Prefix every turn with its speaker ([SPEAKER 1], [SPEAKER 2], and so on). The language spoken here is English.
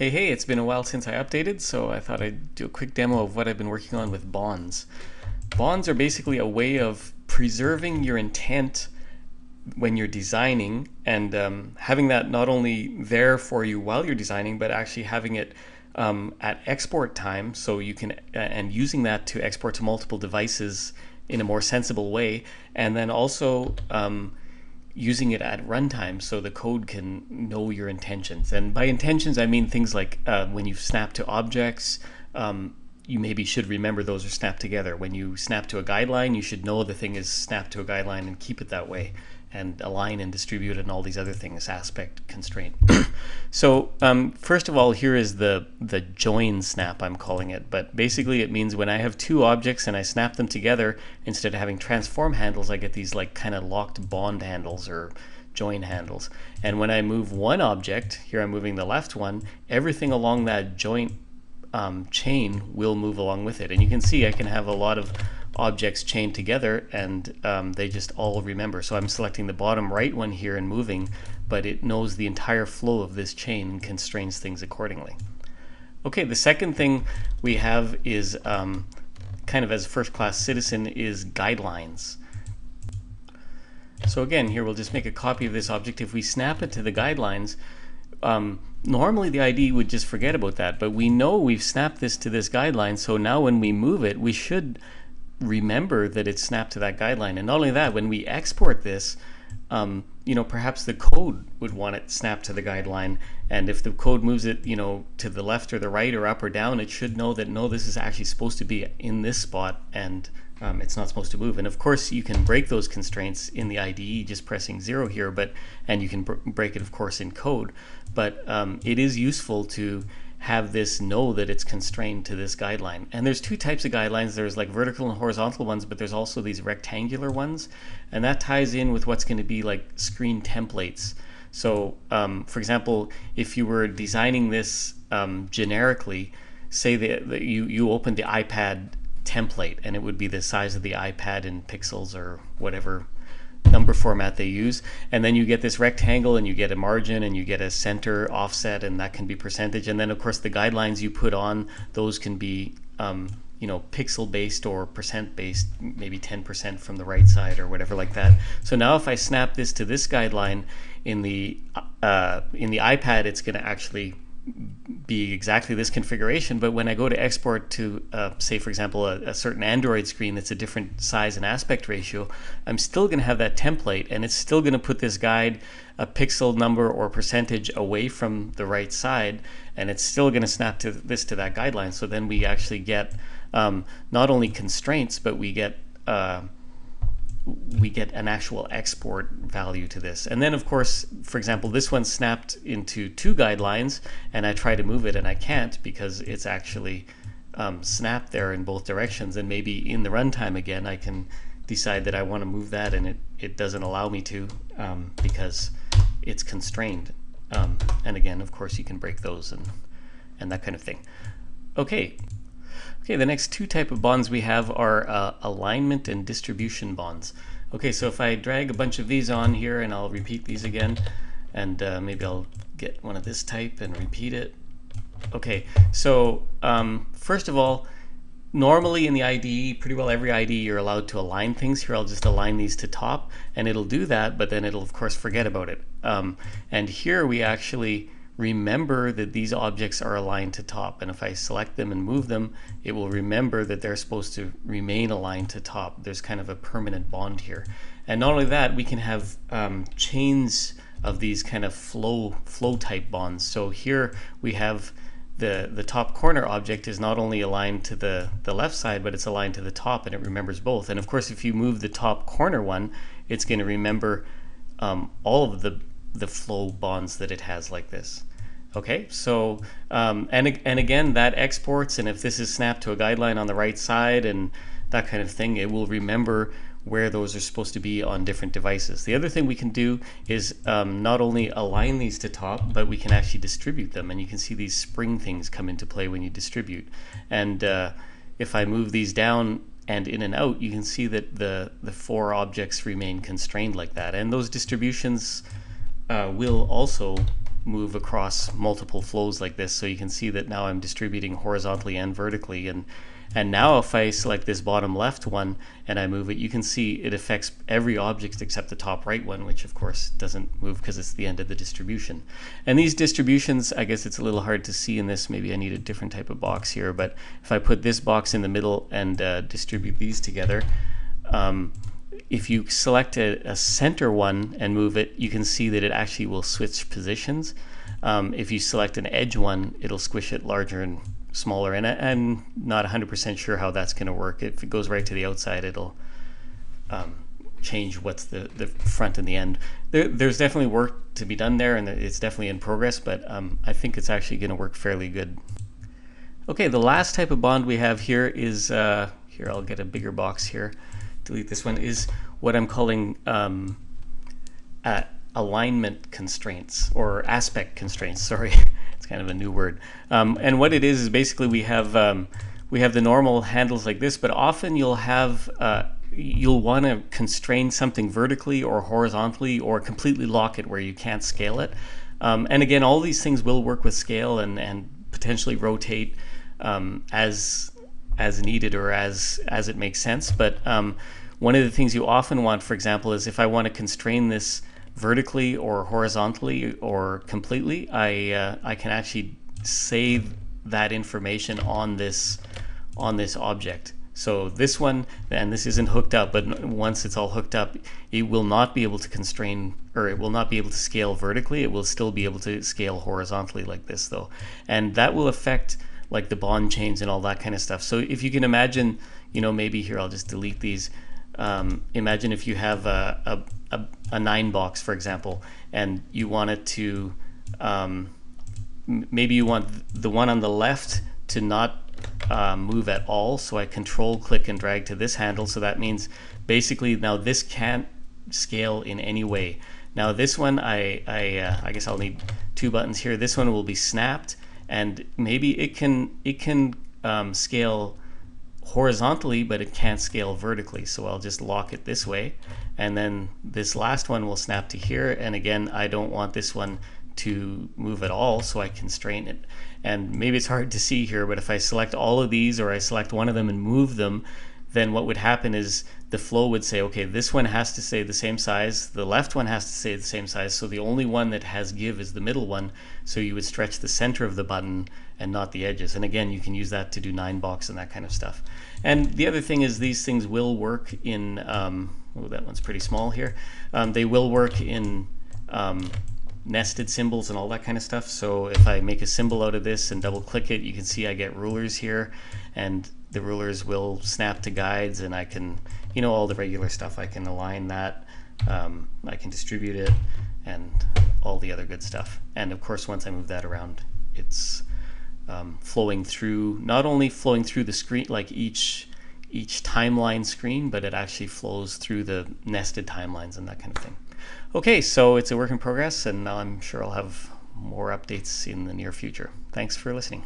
[SPEAKER 1] Hey, it's been a while since I updated, so I thought I'd do a quick demo of what I've been working on with bonds. Bonds are basically a way of preserving your intent when you're designing and having that not only there for you while you're designing, but actually having it at export time so you can, and using that to export to multiple devices in a more sensible way, and then also using it at runtime so the code can know your intentions. And by intentions, I mean things like when you snap to objects, you maybe should remember those are snapped together. When you snap to a guideline, you should know the thing is snapped to a guideline and keep it that way, and align and distribute and all these other things, aspect, constraint. So first of all, here is the join snap, I'm calling it. But basically it means when I have two objects and I snap them together, instead of having transform handles, I get these like kind of locked bond handles or join handles. And when I move one object, here I'm moving the left one, everything along that joint chain will move along with it. And you can see I can have a lot of objects chained together, and they just all remember. So I'm selecting the bottom right one here and moving, but it knows the entire flow of this chain and constrains things accordingly. Okay, the second thing we have is kind of as a first-class citizen is guidelines. So again, here we'll just make a copy of this object. If we snap it to the guidelines, normally the IDE would just forget about that, but we know we've snapped this to this guideline, so now when we move it, we should remember that it's snapped to that guideline. And not only that, when we export this, perhaps the code would want it snapped to the guideline, and if the code moves it, to the left or the right or up or down, it should know that no, this is actually supposed to be in this spot, and it's not supposed to move. And of course you can break those constraints in the IDE just pressing 0 here, and you can break it of course in code, but it is useful to have this know that it's constrained to this guideline. And there's two types of guidelines. There's like vertical and horizontal ones, but there's also these rectangular ones, and that ties in with what's going to be like screen templates. So for example, if you were designing this generically, say that you opened the iPad template, and it would be the size of the iPad in pixels or whatever number format they use, and then you get this rectangle, and you get a margin, and you get a center offset, and that can be percentage, and then of course the guidelines you put on those can be pixel based or percent based, maybe 10% from the right side or whatever like that. So now if I snap this to this guideline in the iPad, it's going to actually be exactly this configuration, but when I go to export to say for example a certain Android screen that's a different size and aspect ratio, I'm still going to have that template, and it's still going to put this guide a pixel number or percentage away from the right side, and it's still going to snap to that guideline. So then we actually get not only constraints, but we get an actual export value to this. And then of course, for example, this one snapped into two guidelines, and I try to move it and I can't because it's actually snapped there in both directions, and maybe in the runtime again I can decide that I want to move that, and it doesn't allow me to because it's constrained. And again, of course, you can break those and that kind of thing. Okay, the next two type of bonds we have are alignment and distribution bonds. Okay, so if I drag a bunch of these on here, and I'll repeat these again, and maybe I'll get one of this type and repeat it. Okay, so first of all, normally in the IDE, pretty well every IDE, you're allowed to align things. Here I'll just align these to top, and it'll do that, but then it'll of course forget about it. And here we actually remember that these objects are aligned to top, and if I select them and move them, it will remember that they're supposed to remain aligned to top. There's kind of a permanent bond here. And not only that, we can have chains of these kind of flow type bonds. So here we have the top corner object is not only aligned to the left side, but it's aligned to the top, and it remembers both. And of course, if you move the top corner one, it's going to remember all of the flow bonds that it has like this. Okay, so and again, that exports, and if this is snapped to a guideline on the right side and that kind of thing, it will remember where those are supposed to be on different devices. The other thing we can do is not only align these to top, but we can actually distribute them, and you can see these spring things come into play when you distribute. And if I move these down and in and out, you can see that the four objects remain constrained like that, and those distributions will also move across multiple flows like this. So you can see that now I'm distributing horizontally and vertically, and now if I select this bottom left one and I move it, you can see it affects every object except the top right one, which of course doesn't move because it's the end of the distribution. And these distributions, I guess it's a little hard to see in this, maybe I need a different type of box here, but if I put this box in the middle and distribute these together, if you select a center one and move it, you can see that it actually will switch positions. If you select an edge one, it'll squish it larger and smaller, and I'm not 100% sure how that's going to work. If it goes right to the outside, it'll change what's the front and the end. There's definitely work to be done there, and it's definitely in progress, but I think it's actually going to work fairly good. Okay, the last type of bond we have here is, here I'll get a bigger box here, delete this one, is what I'm calling alignment constraints, or aspect constraints, sorry. It's kind of a new word. And what it is basically we have the normal handles like this, but often you'll want to constrain something vertically or horizontally, or completely lock it where you can't scale it. And again, all these things will work with scale and potentially rotate as needed or as it makes sense. But one of the things you often want, for example, is if I want to constrain this vertically or horizontally or completely, I can actually save that information on this object. So this one, and this isn't hooked up, but once it's all hooked up, it will not be able to constrain, or it will not be able to scale vertically. It will still be able to scale horizontally like this though, and that will affect like the bond chains and all that kind of stuff. So if you can imagine, maybe here I'll just delete these. Imagine if you have a 9 box, for example, and you want it to, maybe you want the one on the left to not move at all. So I control click and drag to this handle. So that means basically now this can't scale in any way. Now this one, I guess I'll need 2 buttons here. This one will be snapped, and maybe it can scale horizontally, but it can't scale vertically. So I'll just lock it this way, and then this last one will snap to here. And again, I don't want this one to move at all, so I constrain it. And maybe it's hard to see here, but if I select all of these, or I select one of them and move them, then what would happen is the flow would say, okay, this one has to stay the same size, the left one has to stay the same size, so the only one that has give is the middle one. So you would stretch the center of the button and not the edges. And again, you can use that to do 9 box and that kind of stuff. And the other thing is these things will work in, oh, that one's pretty small here. They will work in nested symbols and all that kind of stuff. So if I make a symbol out of this and double click it, you can see I get rulers here, and the rulers will snap to guides, and I can, all the regular stuff, I can align that, I can distribute it, and all the other good stuff. And of course, once I move that around, it's flowing through, not only flowing through the screen, like each timeline screen, but it actually flows through the nested timelines and that kind of thing. Okay, so it's a work in progress, and I'm sure I'll have more updates in the near future. Thanks for listening.